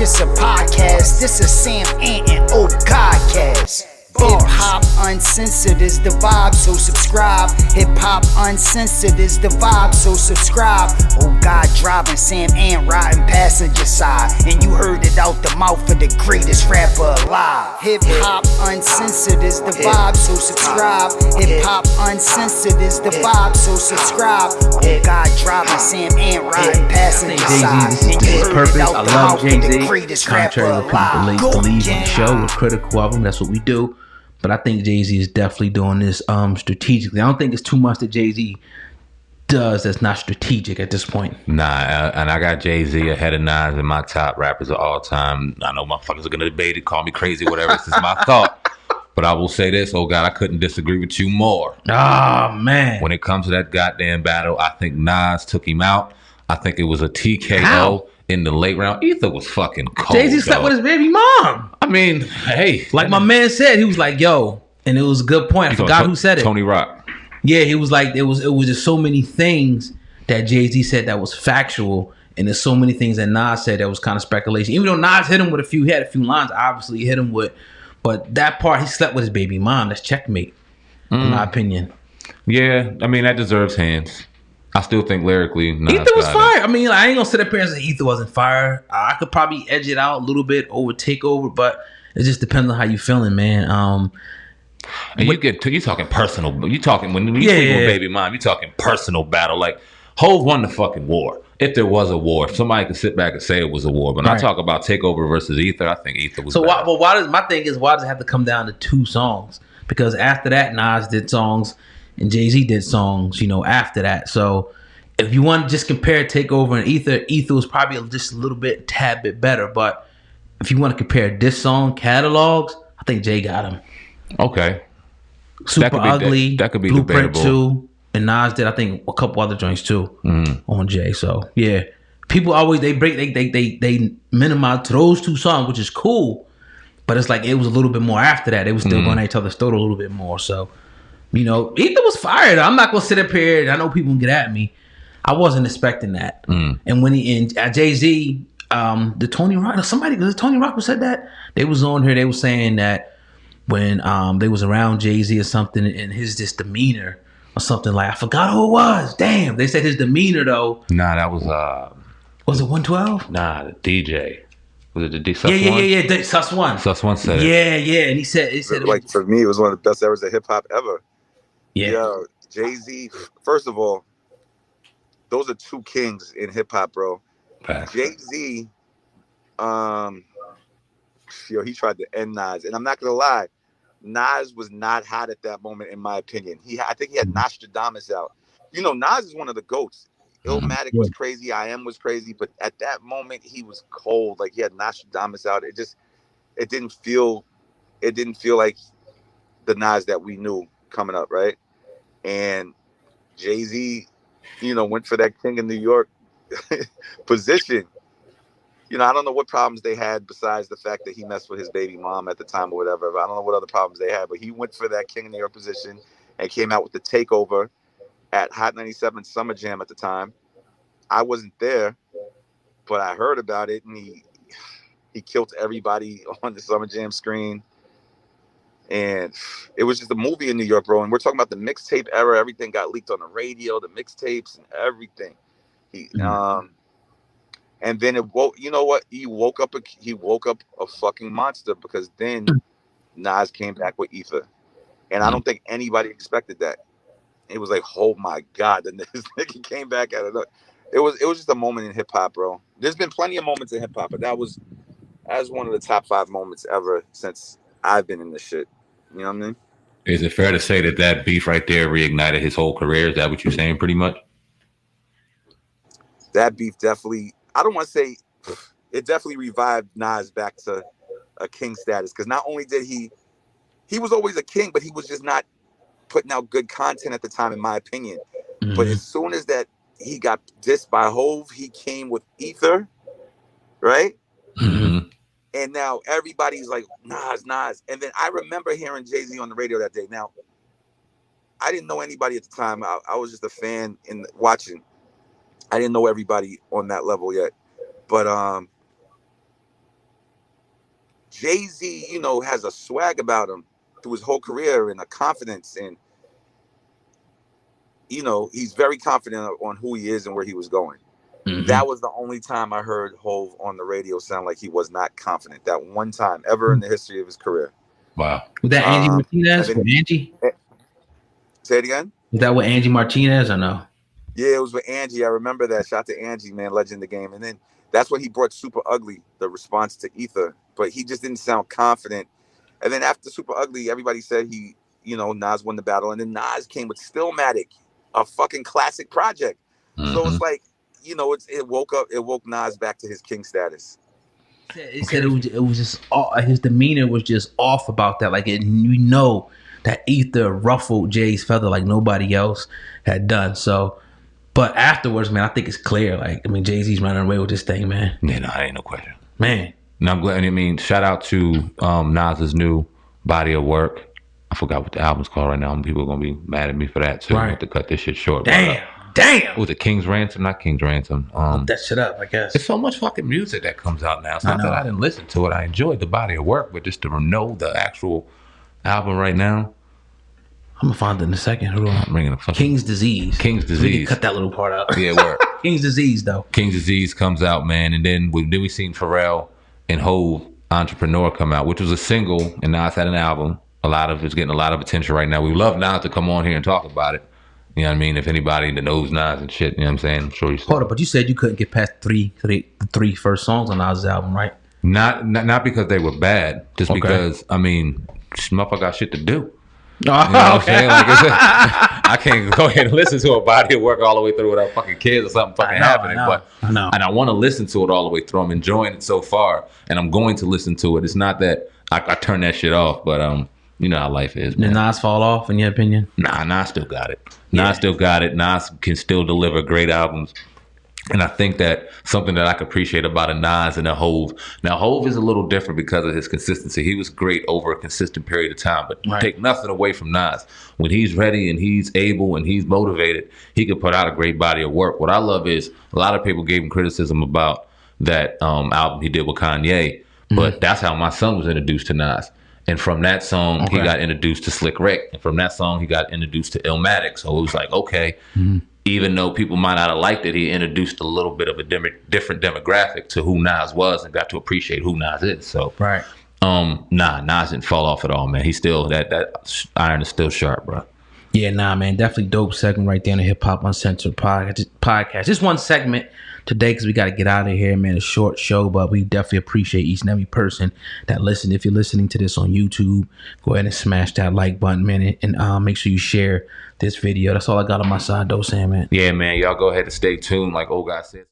just a podcast. This is Sam Ant and Oh Godcast. Hip hop uncensored is the vibe, so subscribe. Hip hop uncensored is the vibe, so subscribe. Oh God, driving Sam Ant riding passenger side, and you heard it out the mouth of the greatest rapper alive. Hip hop uncensored is the vibe, so subscribe. Hip hop uncensored is the vibe, so subscribe. Oh God, driving Sam Ant riding passenger side, and you heard it out the mouth of the greatest rapper alive. Contrary to what people believe on the show, we're critical of him. That's what we do. But I think Jay-Z is definitely doing this strategically. I don't think it's too much that Jay-Z does that's not strategic at this point. Nah, and I got Jay-Z ahead of Nas in my top rappers of all time. I know motherfuckers are going to debate it, call me crazy, whatever. This is my thought. But I will say this, oh God, I couldn't disagree with you more. Oh, man. When it comes to that goddamn battle, I think Nas took him out. I think it was a TKO. How? In the late round. Ether was fucking cold. Jay-Z slept with his baby mom. I mean, hey. Like my man said, he was like, yo, and it was a good point. I forgot who said it. Tony Rock. Yeah, he was like, it was just so many things that Jay-Z said that was factual, and there's so many things that Nas said that was kind of speculation. Even though Nas hit him with he had a few lines, obviously he hit him with, but that part, he slept with his baby mom. That's checkmate, in my opinion. Yeah, I mean, that deserves hands. I still think lyrically, Ether was fire. I mean, I ain't gonna sit up here and say Ether wasn't fire. I could probably edge it out a little bit over Takeover, but it just depends on how you feeling, man. And you talking personal. You talking when you speak with baby mom, you talking personal battle. Like Hov won the fucking war. If there was a war, somebody could sit back and say it was a war. But when I talk about Takeover versus Ether, I think Ether was. So why does my thing is why does it have to come down to two songs? Because after that, Nas did songs. And Jay-Z did songs, after that. So if you want to just compare Takeover and Ether was probably just a little bit, tad bit better. But if you want to compare this song catalogs, I think Jay got him. Okay. Super Ugly, that could be Blueprint debatable. 2, and Nas did, I think, a couple other joints too on Jay. So yeah, people always they minimize to those two songs, which is cool. But it's like it was a little bit more after that. They were still going at each other's throat a little bit more. So. Ether was fired. I'm not gonna sit up here. I know people can get at me. I wasn't expecting that. And when Jay-Z, the Tony Rock, Tony Rock who said that? They was on here. They was saying that when they was around Jay-Z or something, and his just demeanor or something like I forgot who it was. Damn, they said his demeanor though. Nah, that was Was it 112? Nah, the DJ. Was it the DJ SussOne? Yeah. SussOne. SussOne said it. Yeah. And he said like for me, it was one of the best eras of hip hop ever. Yeah. Yo, Jay-Z, first of all, those are two kings in hip hop, bro. Jay-Z, he tried to end Nas. And I'm not gonna lie, Nas was not hot at that moment, in my opinion. I think he had Nostradamus out. Nas is one of the GOATs. Illmatic was crazy, I Am was crazy, but at that moment he was cold. Like he had Nostradamus out. It didn't feel like the Nas that we knew coming up, right? And Jay-Z, went for that King of New York position. I don't know what problems they had besides the fact that he messed with his baby mom at the time or whatever. I don't know what other problems they had, but he went for that King of New York position and came out with the Takeover at Hot 97 Summer Jam at the time. I wasn't there, but I heard about it, and he killed everybody on the Summer Jam screen. And it was just a movie in New York, bro. And we're talking about the mixtape era. Everything got leaked on the radio, the mixtapes and everything. And then it woke. You know what? He woke up a fucking monster, because then Nas came back with Ether, and I don't think anybody expected that. It was like, oh my God, and this nigga came back at it. It was just a moment in hip hop, bro. There's been plenty of moments in hip hop, but that was one of the top 5 moments ever since I've been in this shit. You know what I mean? Is it fair to say that beef right there reignited his whole career? Is that what you're saying, pretty much? That beef definitely, I don't want to say, it definitely revived Nas back to a king status. Because not only did he was always a king, but he was just not putting out good content at the time, in my opinion. But as soon as that he got dissed by Hov, he came with Ether, right? And now everybody's like, Nas. And then I remember hearing Jay-Z on the radio that day. Now, I didn't know anybody at the time. I was just a fan in watching. I didn't know everybody on that level yet. But Jay-Z, you know, has a swag about him through his whole career and a confidence, and you know, he's very confident on who he is and where he was going. That was the only time I heard Hov on the radio sound like he was not confident. That one time ever in the history of his career. Wow. Was that Angie Martinez? With Angie? Say it again? Was that with Angie Martinez or no? Yeah, it was with Angie. I remember that. Shout out to Angie, man, legend of the game. And then that's when he brought Super Ugly, the response to Ether. But he just didn't sound confident. And then after Super Ugly, everybody said he, you know, Nas won the battle. And then Nas came with Stillmatic, a fucking classic project. So it's like, you know, it woke Nas back to his king status. It said it was just his demeanor was just off about that. Like you know that Ether ruffled Jay's feather like nobody else had done. So, but afterwards, man, I think it's clear. Like, I mean, Jay-Z's running away with this thing, man. Yeah, no, ain't no question, man. And I'm glad. I mean, shout out to Nas's new body of work. I forgot what the album's called right now. People are gonna be mad at me for that too. I have to cut this shit short. Damn. What was it, King's Ransom? Not King's Ransom. That shit up, I guess. There's so much fucking music that comes out now. It's not that I didn't listen to it. I enjoyed the body of work, but just to know the actual album right now. I'm gonna find it in a second. Hold on. I'm bringing up King's Disease. King's Disease. We can cut that little part out. Yeah, word. King's Disease, though. King's Disease comes out, man, and then we seen Pharrell and Hov Entrepreneur come out, which was a single, and Nas had an album. It's getting a lot of attention right now. We love Nas to come on here and talk about it. You know what I mean? If anybody that knows Nas and shit, you know what I'm saying? I'm sure you. Hold up, but you said you couldn't get past the three first songs on Nas' album, right? Not because they were bad, just because I mean, this motherfucker got shit to do. Oh, you know what I'm saying? Like I can't go ahead and listen to a body of work all the way through without fucking kids or something happening. But and I want to listen to it all the way through. I'm enjoying it so far, and I'm going to listen to it. It's not that I turn that shit off, but you know how life is, man. Did Nas fall off, in your opinion? Nah, Nas still got it. Nas still got it. Nas can still deliver great albums. And I think that something that I can appreciate about a Nas and a Hov. Now, Hov is a little different because of his consistency. He was great over a consistent period of time, but take nothing away from Nas. When he's ready and he's able and he's motivated, he can put out a great body of work. What I love is a lot of people gave him criticism about that album he did with Kanye, but that's how my son was introduced to Nas. And from that song, he got introduced to Slick Rick. And from that song, he got introduced to Illmatic. So it was like, okay, even though people might not have liked it, he introduced a little bit of a different demographic to who Nas was and got to appreciate who Nas is. So, Nas didn't fall off at all, man. He's still, that iron is still sharp, bro. Yeah, man, definitely dope segment right there on the Hip Hop Uncensored podcast. Just one segment today because we got to get out of here, man. A short show, but we definitely appreciate each and every person that listened. If you're listening to this on YouTube, go ahead and smash that like button, man, and make sure you share this video. That's all I got on my side, though, Sam, man. Yeah, man. Y'all go ahead and stay tuned, like old guy said.